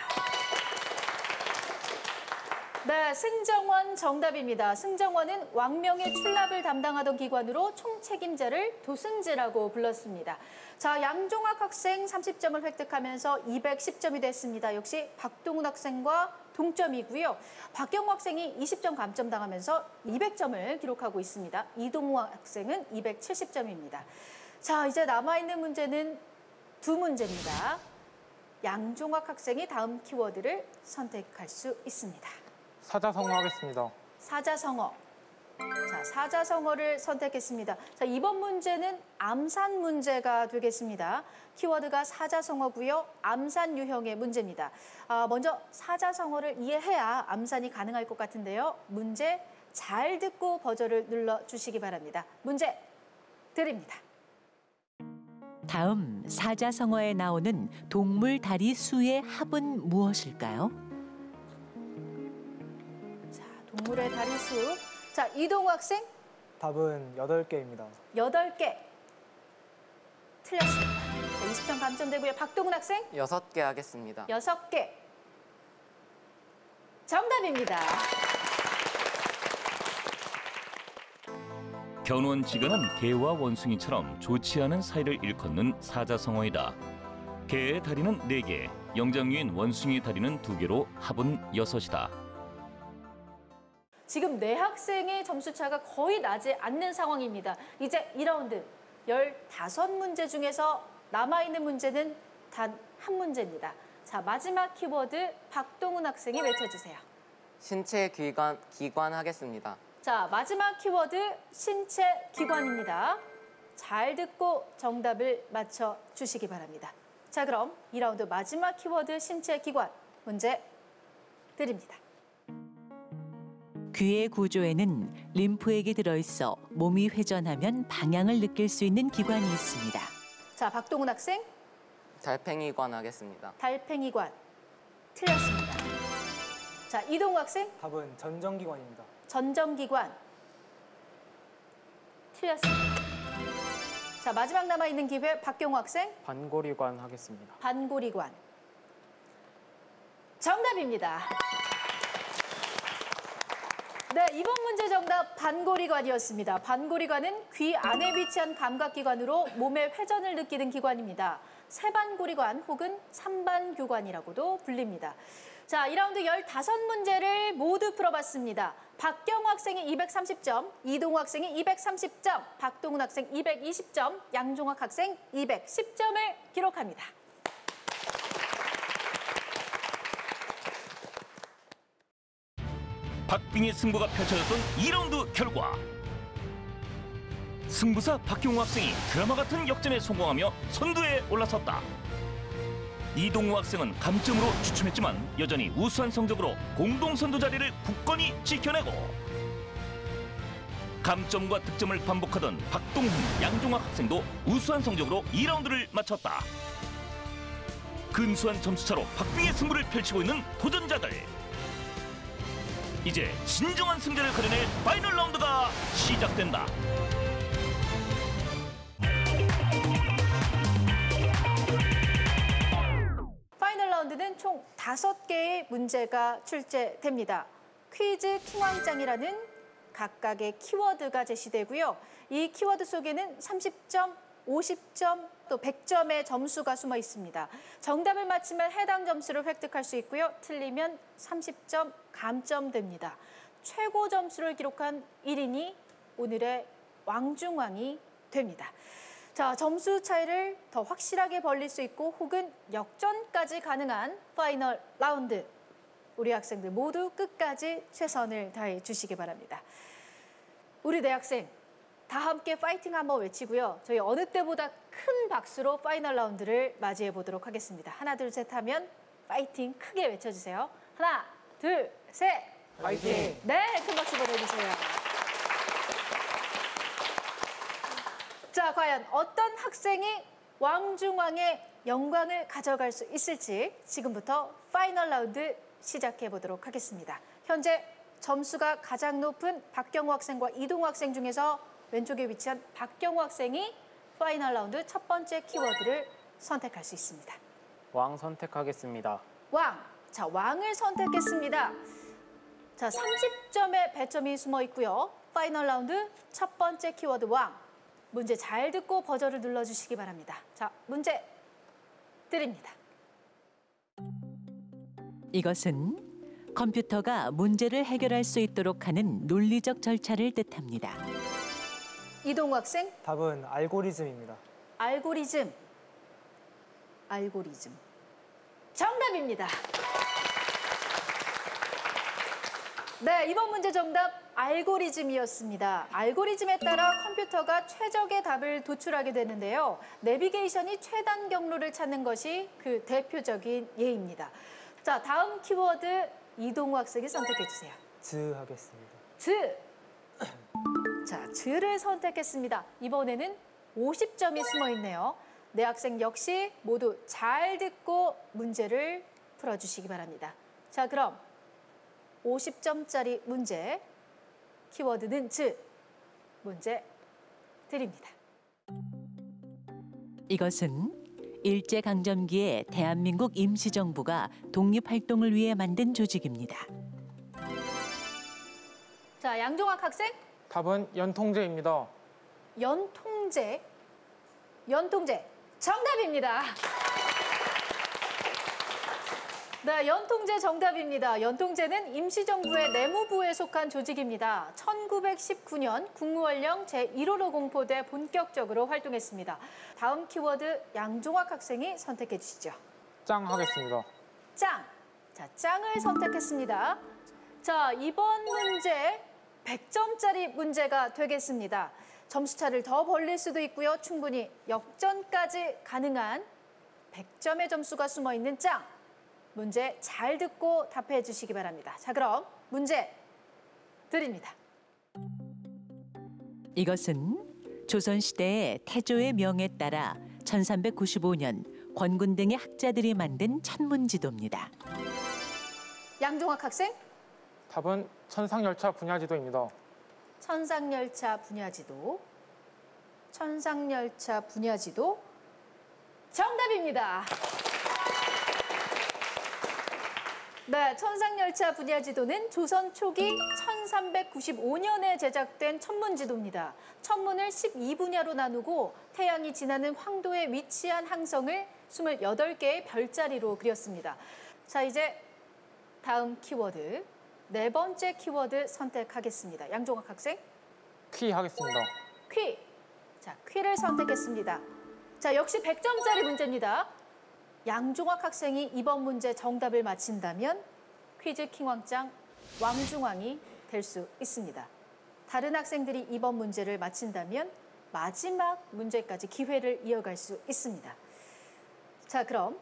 네, 승정원 정답입니다. 승정원은 왕명의 출납을 담당하던 기관으로 총책임자를 도승지라고 불렀습니다. 자, 양종학 학생 30점을 획득하면서 210점이 됐습니다. 역시 박동훈 학생과 동점이고요. 박경호 학생이 20점 감점당하면서 200점을 기록하고 있습니다. 이동우 학생은 270점입니다. 자, 이제 남아있는 문제는 두 문제입니다. 양종학 학생이 다음 키워드를 선택할 수 있습니다. 사자성어 하겠습니다. 사자성어. 자, 사자성어를 선택했습니다. 자, 이번 문제는 암산 문제가 되겠습니다. 키워드가 사자성어고요. 암산 유형의 문제입니다. 먼저 사자성어를 이해해야 암산이 가능할 것 같은데요. 문제 잘 듣고 버저를 눌러주시기 바랍니다. 문제 드립니다. 다음 사자성어에 나오는 동물 다리 수의 합은 무엇일까요? 자, 동물의 다리 수. 자, 이동우 학생 답은 8개입니다. 8개. 틀렸습니다. 자, 20점 감점되고요. 박동훈 학생 6개 하겠습니다. 6개. 정답입니다. 견원지간은 개와 원숭이처럼 좋지 않은 사이를 일컫는 사자성어이다. 개의 다리는 4개, 영장류인 원숭이의 다리는 2개로 합은 6이다. 지금 네 학생의 점수 차가 거의 나지 않는 상황입니다. 이제 2라운드 15문제 중에서 남아있는 문제는 단 한 문제입니다. 자, 마지막 키워드 박동훈 학생이 외쳐주세요. 신체 기관 하겠습니다. 자, 마지막 키워드 신체 기관입니다. 잘 듣고 정답을 맞춰주시기 바랍니다. 자, 그럼 2라운드 마지막 키워드 신체 기관 문제 드립니다. 귀의 구조에는 림프액이 들어있어 몸이 회전하면 방향을 느낄 수 있는 기관이 있습니다. 자, 박동훈 학생 달팽이관 하겠습니다. 달팽이관 틀렸습니다. 자, 이동우 학생 답은 전정기관입니다. 전정기관 틀렸습니다. 자, 마지막 남아있는 기회 박경호 학생 반고리관 하겠습니다. 반고리관 정답입니다. 네, 이번 문제 정답 반고리관이었습니다. 반고리관은 귀 안에 위치한 감각기관으로 몸의 회전을 느끼는 기관입니다. 세반고리관 혹은 삼반규관이라고도 불립니다. 자, 2라운드 15문제를 모두 풀어봤습니다. 박경호 학생이 230점, 이동우 학생이 230점, 박동훈 학생 220점, 양종학 학생 210점을 기록합니다. 박빙의 승부가 펼쳐졌던 2라운드 결과 승부사 박경호 학생이 드라마 같은 역전에 성공하며 선두에 올라섰다. 이동우 학생은 감점으로 주춤했지만 여전히 우수한 성적으로 공동 선두 자리를 굳건히 지켜내고 감점과 득점을 반복하던 박동훈, 양종학 학생도 우수한 성적으로 2라운드를 마쳤다. 근소한 점수차로 박빙의 승부를 펼치고 있는 도전자들. 이제 진정한 승자를 가려낼 파이널 라운드가 시작된다. 파이널 라운드는 총 5개의 문제가 출제됩니다. 퀴즈 킹왕짱이라는 각각의 키워드가 제시되고요. 이 키워드 속에는 30점, 50점, 또 100점의 점수가 숨어 있습니다. 정답을 맞히면 해당 점수를 획득할 수 있고요. 틀리면 30점 감점됩니다. 최고 점수를 기록한 1인이 오늘의 왕중왕이 됩니다. 자, 점수 차이를 더 확실하게 벌릴 수 있고 혹은 역전까지 가능한 파이널 라운드. 우리 학생들 모두 끝까지 최선을 다해 주시기 바랍니다. 우리 네 학생 다 함께 파이팅 한번 외치고요. 저희 어느 때보다 큰 박수로 파이널 라운드를 맞이해 보도록 하겠습니다. 하나, 둘, 셋 하면 파이팅 크게 외쳐주세요. 하나, 둘, 셋. 파이팅! 네, 큰 박수 보내주세요. 자, 과연 어떤 학생이 왕중왕의 영광을 가져갈 수 있을지 지금부터 파이널 라운드 시작해 보도록 하겠습니다. 현재 점수가 가장 높은 박경호 학생과 이동우 학생 중에서 왼쪽에 위치한 박경호 학생이 파이널 라운드 첫 번째 키워드를 선택할 수 있습니다. 왕 선택하겠습니다. 왕. 자, 왕을 선택했습니다. 자, 30점의 배점이 숨어 있고요. 파이널 라운드 첫 번째 키워드 왕. 문제 잘 듣고 버저를 눌러주시기 바랍니다. 자, 문제 드립니다. 이것은 컴퓨터가 문제를 해결할 수 있도록 하는 논리적 절차를 뜻합니다. 이동우 학생, 답은 알고리즘입니다. 알고리즘. 알고리즘. 정답입니다. 네, 이번 문제 정답 알고리즘이었습니다. 알고리즘에 따라 컴퓨터가 최적의 답을 도출하게 되는데요. 내비게이션이 최단 경로를 찾는 것이 그 대표적인 예입니다. 자, 다음 키워드 이동우 학생이 선택해 주세요. 즈 하겠습니다. 즈. 자, 즈를 선택했습니다. 이번에는 50점이 숨어 있네요. 네 학생 역시 모두 잘 듣고 문제를 풀어주시기 바랍니다. 자, 그럼 50점짜리 문제, 키워드는 즈, 문제 드립니다. 이것은 일제강점기에 대한민국 임시정부가 독립활동을 위해 만든 조직입니다. 자, 양종학 학생, 답은 연통제입니다. 연통제. 연통제 정답입니다. 네, 연통제 정답입니다. 연통제는 임시정부의 내무부에 속한 조직입니다. 1919년 국무원령 제1호로 공포돼 본격적으로 활동했습니다. 다음 키워드 양종학 학생이 선택해 주시죠. 짱 하겠습니다. 짱. 자, 짱을 선택했습니다. 자, 이번 문제 100점짜리 문제가 되겠습니다. 점수차를 더 벌릴 수도 있고요. 충분히 역전까지 가능한 100점의 점수가 숨어 있는 짱. 문제 잘 듣고 답해 주시기 바랍니다. 자, 그럼 문제 드립니다. 이것은 조선시대의 태조의 명에 따라 1395년 권군 등의 학자들이 만든 천문지도입니다. 양종학 학생, 답은 천상열차 분야지도입니다. 천상열차 분야지도. 천상열차 분야지도 정답입니다. 네, 천상열차 분야지도는 조선 초기 1395년에 제작된 천문지도입니다. 천문을 12분야로 나누고 태양이 지나는 황도에 위치한 항성을 28개의 별자리로 그렸습니다. 자, 이제 다음 키워드, 네 번째 키워드 선택하겠습니다. 양종학 학생. 퀴 하겠습니다. 퀴. 자, 퀴를 선택했습니다. 자, 역시 100점짜리 문제입니다. 양종학 학생이 이번 문제 정답을 맞힌다면 퀴즈 킹왕짱 왕중왕이 될 수 있습니다. 다른 학생들이 이번 문제를 맞힌다면 마지막 문제까지 기회를 이어갈 수 있습니다. 자, 그럼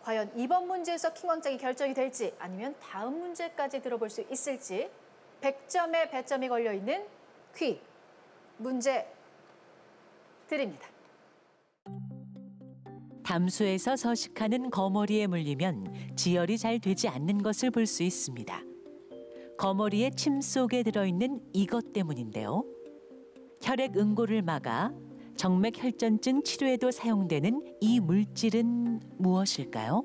과연 이번 문제에서 킹왕짱이 결정이 될지 아니면 다음 문제까지 들어볼 수 있을지 100점의 배점이 걸려있는 퀴 문제 드립니다. 담수에서 서식하는 거머리에 물리면 지혈이 잘 되지 않는 것을 볼 수 있습니다. 거머리의 침 속에 들어있는 이것 때문인데요. 혈액 응고를 막아 정맥 혈전증 치료에도 사용되는 이 물질은 무엇일까요?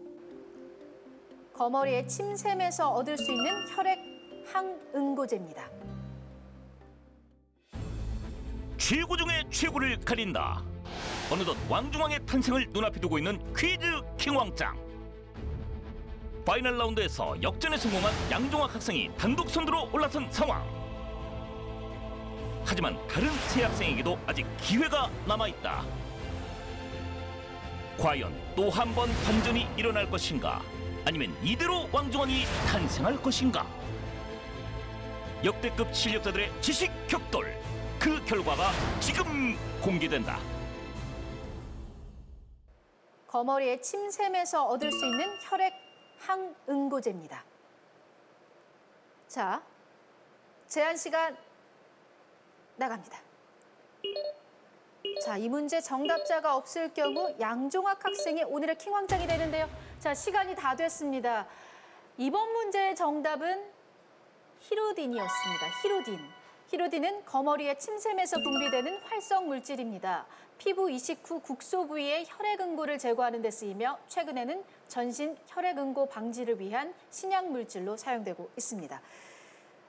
거머리의 침샘에서 얻을 수 있는 혈액 항응고제입니다. 최고 중의 최고를 가린다. 어느덧 왕중왕의 탄생을 눈앞에 두고 있는 퀴즈 킹왕짱. 파이널 라운드에서 역전에 성공한 양종학 학생이 단독 선두로 올라선 상황. 하지만 다른 세 학생에게도 아직 기회가 남아있다. 과연 또 한 번 반전이 일어날 것인가? 아니면 이대로 왕중왕이 탄생할 것인가? 역대급 실력자들의 지식 격돌. 그 결과가 지금 공개된다. 거머리의 침샘에서 얻을 수 있는 혈액 항응고제입니다. 자, 제한 시간 나갑니다. 자, 이 문제 정답자가 없을 경우 양종학 학생이 오늘의 킹왕짱이 되는데요. 자, 시간이 다 됐습니다. 이번 문제의 정답은 히루딘이었습니다. 히루딘. 히루딘은 거머리의 침샘에서 분비되는 활성 물질입니다. 피부 이식 후 국소 부위의 혈액 응고를 제거하는 데 쓰이며 최근에는 전신 혈액 응고 방지를 위한 신약 물질로 사용되고 있습니다.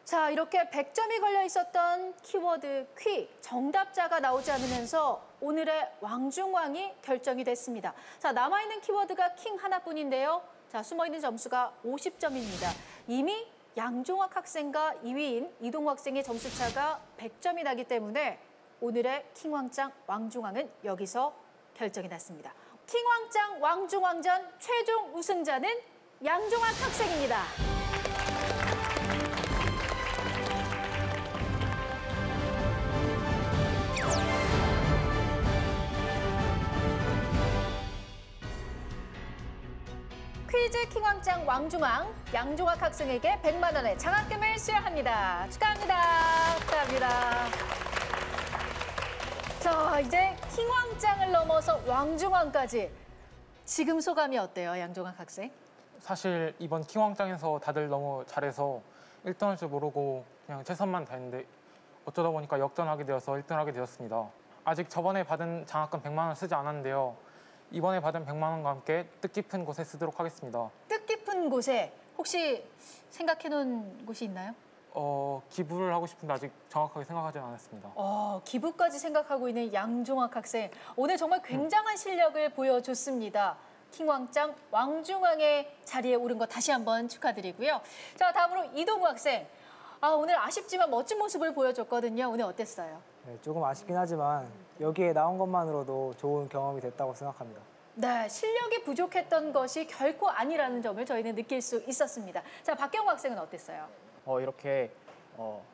자, 이렇게 100점이 걸려 있었던 키워드 퀴, 정답자가 나오지 않으면서 오늘의 왕중왕이 결정이 됐습니다. 자, 남아있는 키워드가 킹 하나뿐인데요. 자, 숨어있는 점수가 50점입니다. 이미 양종학 학생과 2위인 이동우 학생의 점수차가 100점이 나기 때문에 오늘의 킹왕짱, 왕중왕은 여기서 결정이 났습니다. 킹왕짱, 왕중왕전 최종 우승자는 양종학 학생입니다. 퀴즈 킹왕짱 왕중왕 양종학 학생에게 100만 원의 장학금을 수여합니다. 축하합니다. 축하합니다. 자, 이제 킹왕짱을 넘어서 왕중왕까지. 지금 소감이 어때요, 양종학 학생? 사실 이번 킹왕짱에서 다들 너무 잘해서 1등할 줄 모르고 그냥 최선만 다했는데 어쩌다 보니까 역전하게 되어서 1등하게 되었습니다. 아직 저번에 받은 장학금 100만 원 쓰지 않았는데요. 이번에 받은 100만 원과 함께 뜻깊은 곳에 쓰도록 하겠습니다. 뜻깊은 곳에 혹시 생각해놓은 곳이 있나요? 기부를 하고 싶은데 아직 정확하게 생각하지 않았습니다. 기부까지 생각하고 있는 양종학 학생. 오늘 정말 굉장한 실력을 보여줬습니다. 킹왕짱, 왕중왕의 자리에 오른 것 다시 한번 축하드리고요. 자, 다음으로 이동우 학생. 오늘 아쉽지만 멋진 모습을 보여줬거든요. 오늘 어땠어요? 네, 조금 아쉽긴 하지만 여기에 나온 것만으로도 좋은 경험이 됐다고 생각합니다. 네, 실력이 부족했던 것이 결코 아니라는 점을 저희는 느낄 수 있었습니다. 자, 박경호 학생은 어땠어요? 이렇게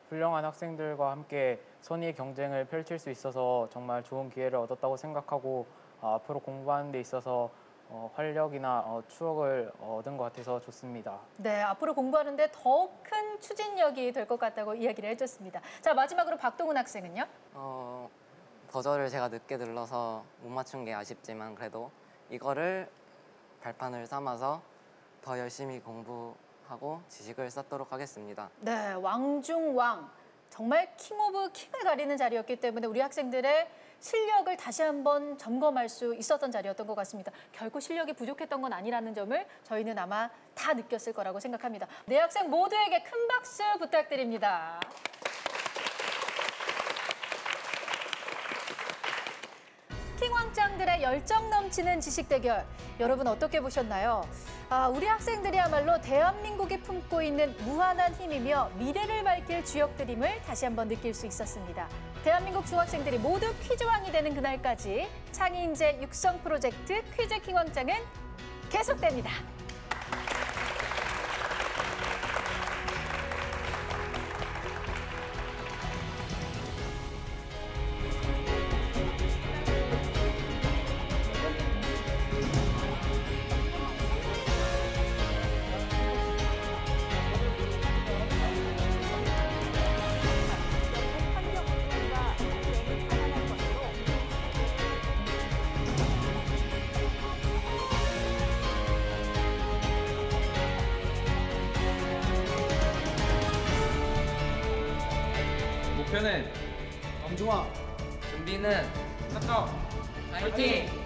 훌륭한 학생들과 함께 선의의 경쟁을 펼칠 수 있어서 정말 좋은 기회를 얻었다고 생각하고 앞으로 공부하는 데 있어서 활력이나 추억을 얻은 것 같아서 좋습니다. 네, 앞으로 공부하는데 더욱 큰 추진력이 될 것 같다고 이야기를 해줬습니다. 자, 마지막으로 박동훈 학생은요? 버저를 제가 늦게 눌러서 못 맞춘 게 아쉽지만 그래도 이거를 발판을 삼아서 더 열심히 공부하고 지식을 쌓도록 하겠습니다. 네, 왕중왕. 정말 킹 오브 킹을 가리는 자리였기 때문에 우리 학생들의 실력을 다시 한번 점검할 수 있었던 자리였던 것 같습니다. 결코 실력이 부족했던 건 아니라는 점을 저희는 아마 다 느꼈을 거라고 생각합니다. 네 학생 모두에게 큰 박수 부탁드립니다. 킹왕짱들의 열정 넘치는 지식 대결. 여러분 어떻게 보셨나요? 우리 학생들이야말로 대한민국이 품고 있는 무한한 힘이며 미래를 밝힐 주역들임을 다시 한번 느낄 수 있었습니다. 대한민국 중학생들이 모두 퀴즈왕이 되는 그날까지 창의인재 육성 프로젝트 퀴즈 킹왕짱은 계속됩니다. 목표는 준비는 맞죠? 파이팅!